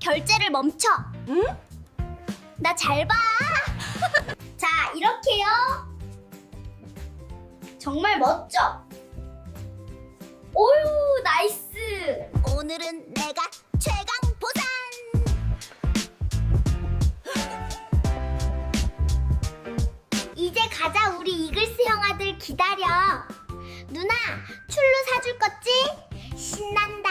결제를 멈춰. 응? 나 잘 봐. 자, 이렇게요. 정말 멋져. 오유, 나이스. 오늘은 내가 최강 보상. 이제 가자. 우리 이글스 형아들 기다려. 누나, 출루 사줄 거지? 신난다.